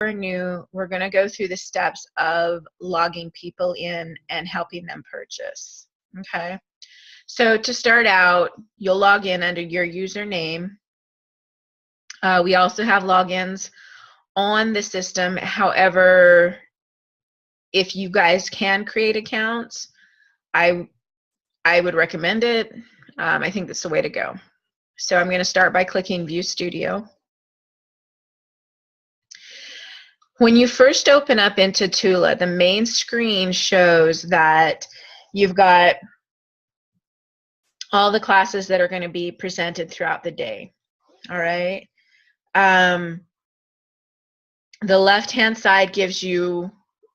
we're new, we're going to go through the steps of logging people in and helping them purchase. Okay, so to start out, you'll log in under your username. We also have logins on the system. However, if you guys can create accounts, I would recommend it. I think that's the way to go. So I'm going to start by clicking View Studio. When you first open up into Tula, the main screen shows that you've got all the classes that are going to be presented throughout the day. All right. The left-hand side gives you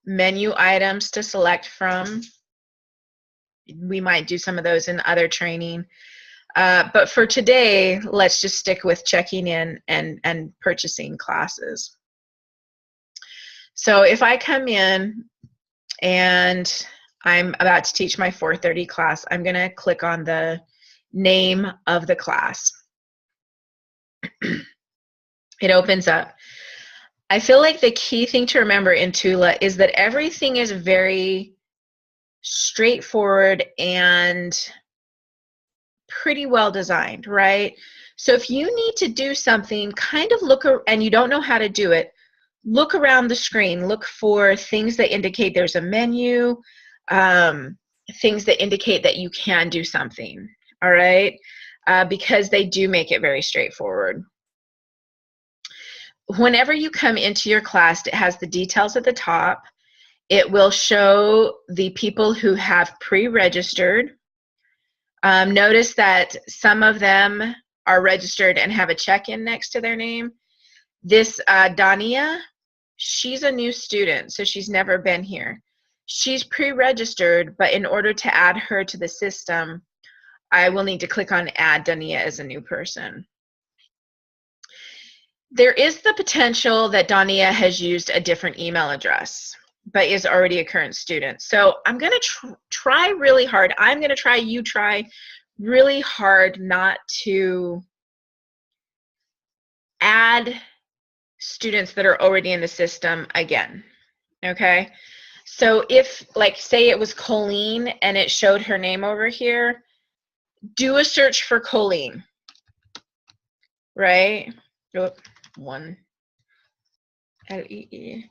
menu items to select from. We might do some of those in other training. But for today, let's just stick with checking in and purchasing classes. So if I come in and I'm about to teach my 4:30 class, I'm going to click on the name of the class. It opens up. I feel like the key thing to remember in Tula is that everything is very straightforward and pretty well designed, right? So if you need to do something, kind of look, and you don't know how to do it, look around the screen. Look for things that indicate there's a menu, things that indicate that you can do something, all right? Because they do make it very straightforward. Whenever you come into your class, it has the details at the top. It will show the people who have pre-registered. Notice that some of them are registered and have a check-in next to their name. This Dania, she's a new student, so she's never been here. She's pre-registered, but in order to add her to the system, I will need to click on Add Dania as a new person. There is the potential that Dania has used a different email address, but is already a current student. So I'm going to try really hard. I'm going to try, you try really hard not to add students that are already in the system again, okay? So if, like, say it was Colleen and it showed her name over here, do a search for Colleen, right? One L-E-E.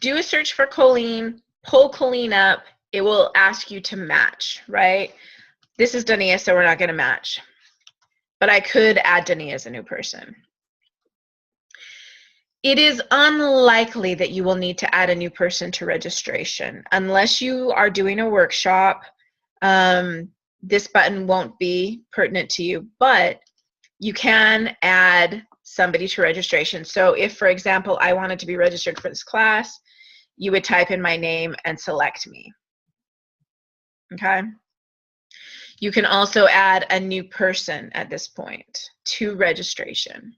Do a search for Colleen, pull Colleen up, it will ask you to match, right? This is Dania, so we're not going to match. But I could add Dania as a new person. It is unlikely that you will need to add a new person to registration. Unless you are doing a workshop, this button won't be pertinent to you, but you can add somebody to registration. So if, for example, I wanted to be registered for this class, you would type in my name and select me. Okay? You can also add a new person at this point to registration.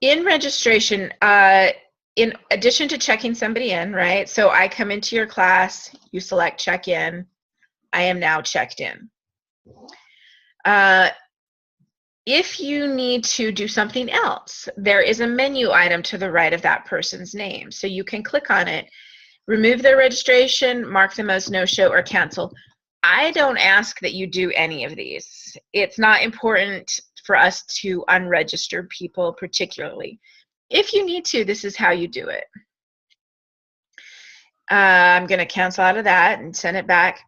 In registration, in addition to checking somebody in, right? So I come into your class, you select check in, I am now checked in. If you need to do something else, there is a menu item to the right of that person's name. So you can click on it, remove their registration, mark them as no-show, or cancel. I don't ask that you do any of these. It's not important for us to unregister people particularly. If you need to, this is how you do it. I'm going to cancel out of that and send it back.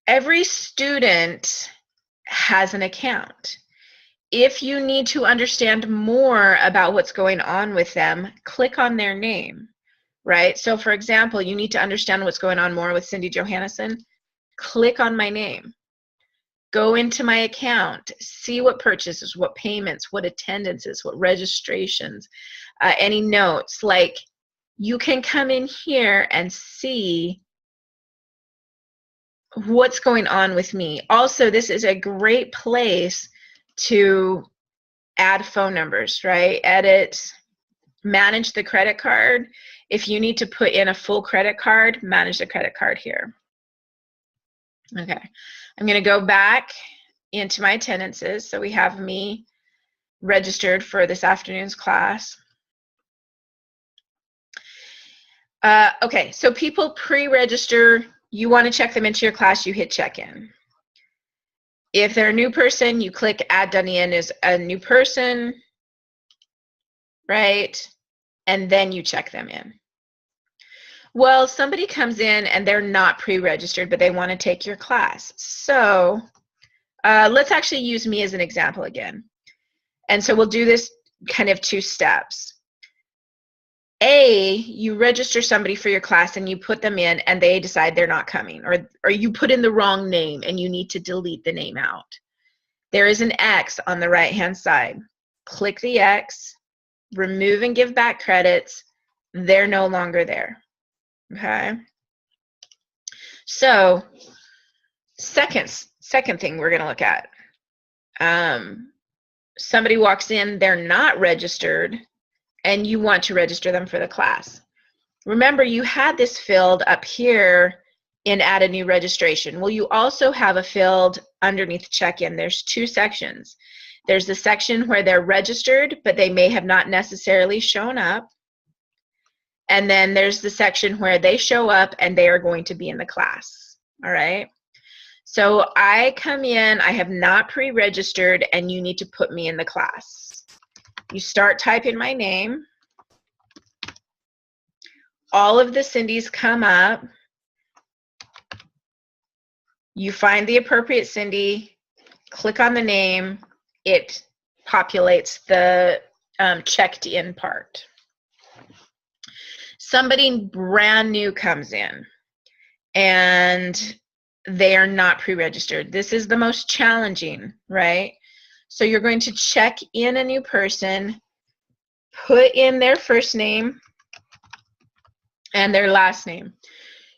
Every student has an account. If you need to understand more about what's going on with them, click on their name, right? So for example, you need to understand what's going on more with Cindy Johannesson, click on my name. Go into my account, see what purchases, what payments, what attendances, what registrations, any notes. Like, you can come in here and see what's going on with me. Also, this is a great place to add phone numbers, right? Edit, manage the credit card. If you need to put in a full credit card, manage the credit card here. Okay, I'm going to go back into my attendances. So we have me, registered for this afternoon's class. Okay, so people pre-register. You want to check them into your class, you hit check-in. If they're a new person, you click add done in as a new person, right? And then you check them in. Well, somebody comes in and they're not pre-registered, but they want to take your class. So let's actually use me as an example again. And so we'll do this kind of 2 steps. A, you register somebody for your class and you put them in and they decide they're not coming, or you put in the wrong name and you need to delete the name out. There is an X on the right-hand side. Click the X, remove and give back credits. They're no longer there. Okay? So, second thing we're going to look at. Somebody walks in, they're not registered, and you want to register them for the class. Remember, you had this filled up here in add a new registration. Well, you also have a field underneath check-in. There's 2 sections. There's the section where they're registered, but they may have not necessarily shown up. And then there's the section where they show up and they are going to be in the class. All right? So I come in, I have not pre-registered, and you need to put me in the class. You start typing my name. All of the Cindys come up. You find the appropriate Cindy, click on the name, it populates the checked in part. Somebody brand new comes in and they are not pre-registered. This is the most challenging, right? So you're going to check in a new person, put in their first name and their last name.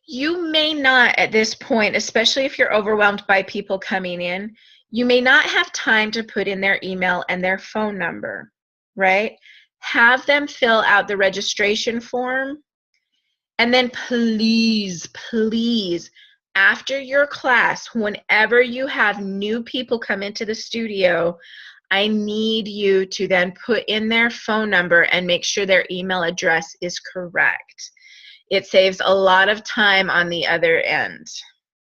You may not at this point, especially if you're overwhelmed by people coming in, you may not have time to put in their email and their phone number, right? Have them fill out the registration form. And then please, please, after your class, whenever you have new people come into the studio, I need you to then put in their phone number and make sure their email address is correct. It saves a lot of time on the other end.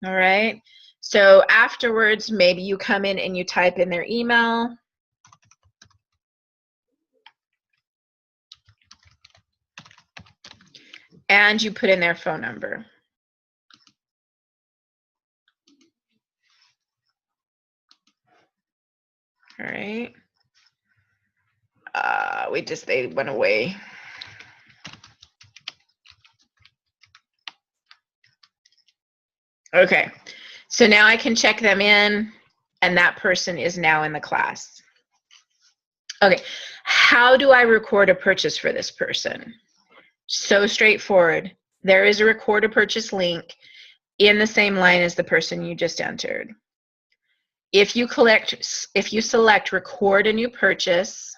All right? So afterwards, maybe you come in and you type in their email. And you put in their phone number. All right. They went away. Okay, so now I can check them in, and that person is now in the class. Okay, how do I record a purchase for this person? So straightforward. There is a record a purchase link in the same line as the person you just entered. If you select record a new purchase,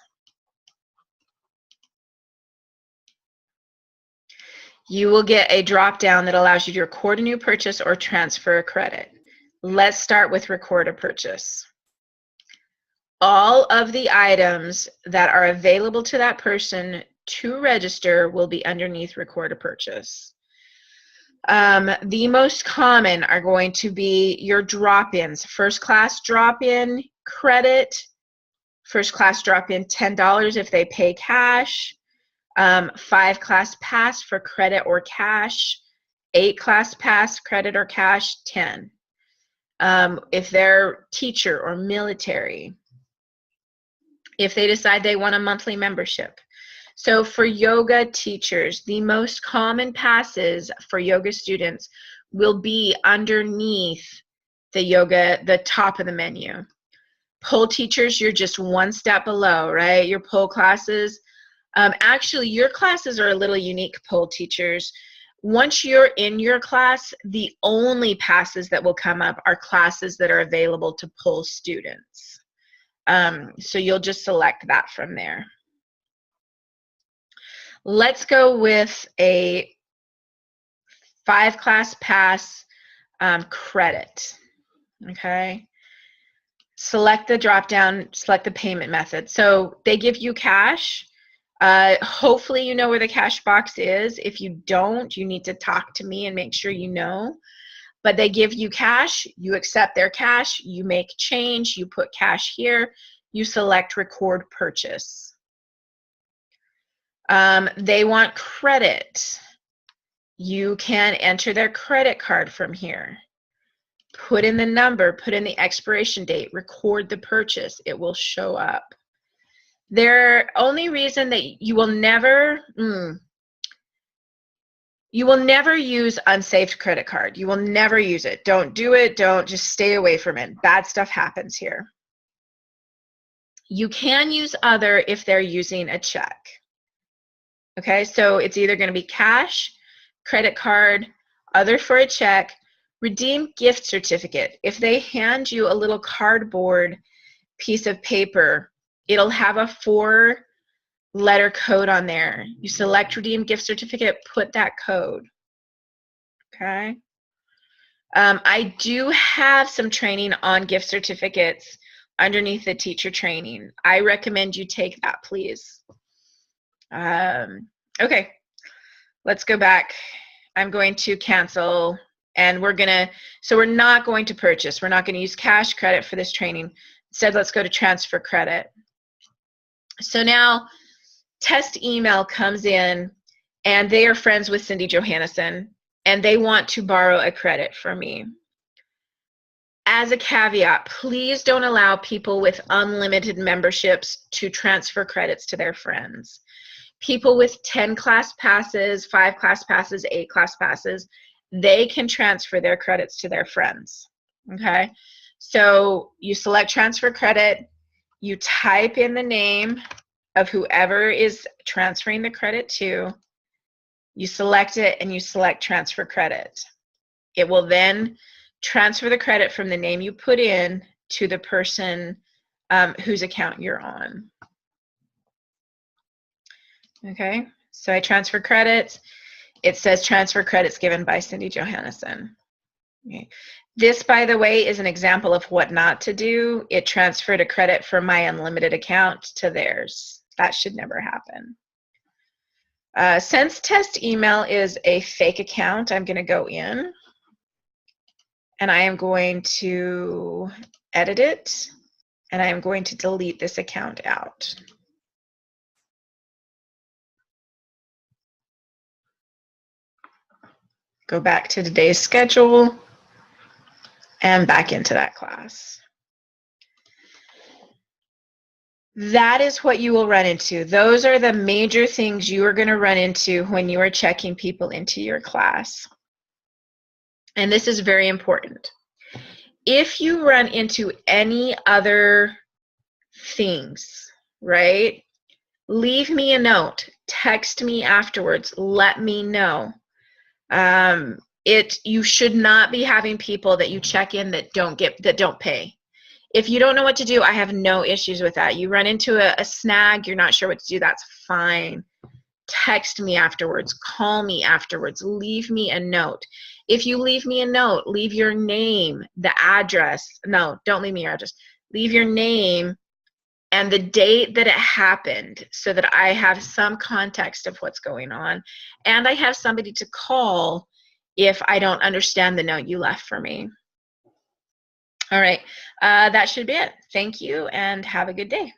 you will get a drop down that allows you to record a new purchase or transfer a credit. Let's start with record a purchase. All of the items that are available to that person to register will be underneath record a purchase. The most common are going to be your drop-ins. First class drop-in credit, first class drop-in $10 if they pay cash, 5 class pass for credit or cash, 8 class pass credit or cash, 10. If they're teacher or military, if they decide they want a monthly membership. So for yoga teachers, the most common passes for yoga students will be underneath the top of the menu. Pole teachers, you're just one step below, right? Your pole classes, actually your classes are a little unique, pole teachers. Once you're in your class, the only passes that will come up are classes that are available to pole students. So you'll just select that from there. Let's go with a 5 class pass credit, okay? select the drop down, select the payment method. So they give you cash. Hopefully you know where the cash box is. If you don't, you need to talk to me and make sure you know. But they give you cash, you accept their cash, you make change, you put cash here, you select record purchase. They want credit. You can enter their credit card from here. Put in the number, put in the expiration date, record the purchase. It will show up. Their only reason that you will never use unsaved credit card. You will never use it. Don't do it. Don't, just stay away from it. Bad stuff happens here. You can use other if they're using a check. Okay, so it's either going to be cash, credit card, other for a check, redeem gift certificate. If they hand you a little cardboard piece of paper, it'll have a 4-letter code on there. You select redeem gift certificate, put that code. Okay. I do have some training on gift certificates underneath the teacher training. I recommend you take that, please. Okay, let's go back. I'm going to cancel, and so we're not going to purchase. We're not going to use cash credit for this training. Instead, let's go to transfer credit. So now test email comes in, and they are friends with Cindy Johannesson, and they want to borrow a credit from me. As a caveat, please don't allow people with unlimited memberships to transfer credits to their friends. People with 10 class passes, 5 class passes, 8 class passes, they can transfer their credits to their friends. Okay, so you select transfer credit, you type in the name of whoever is transferring the credit to, you select it, and you select transfer credit. It will then transfer the credit from the name you put in to the person whose account you're on. Okay, so I transfer credits. It says transfer credits given by Cindy Johannesson. Okay. This, by the way, is an example of what not to do. It transferred a credit from my unlimited account to theirs. That should never happen. Since test email is a fake account, I'm going to go in and I am going to edit it, and I am going to delete this account out. Go back to today's schedule and back into that class. That is what you will run into. Those are the major things you are going to run into when you are checking people into your class. And this is very important. If you run into any other things, right, leave me a note, text me afterwards, let me know. You should not be having people that you check in that don't pay. If you don't know what to do, I have no issues with that. You run into a snag, you're not sure what to do, that's fine. Text me afterwards, call me afterwards, leave me a note. If you leave me a note, leave your name, the address. No, don't leave me your address. Leave your name and the date that it happened so that I have some context of what's going on. And I have somebody to call if I don't understand the note you left for me. All right, that should be it. Thank you and have a good day.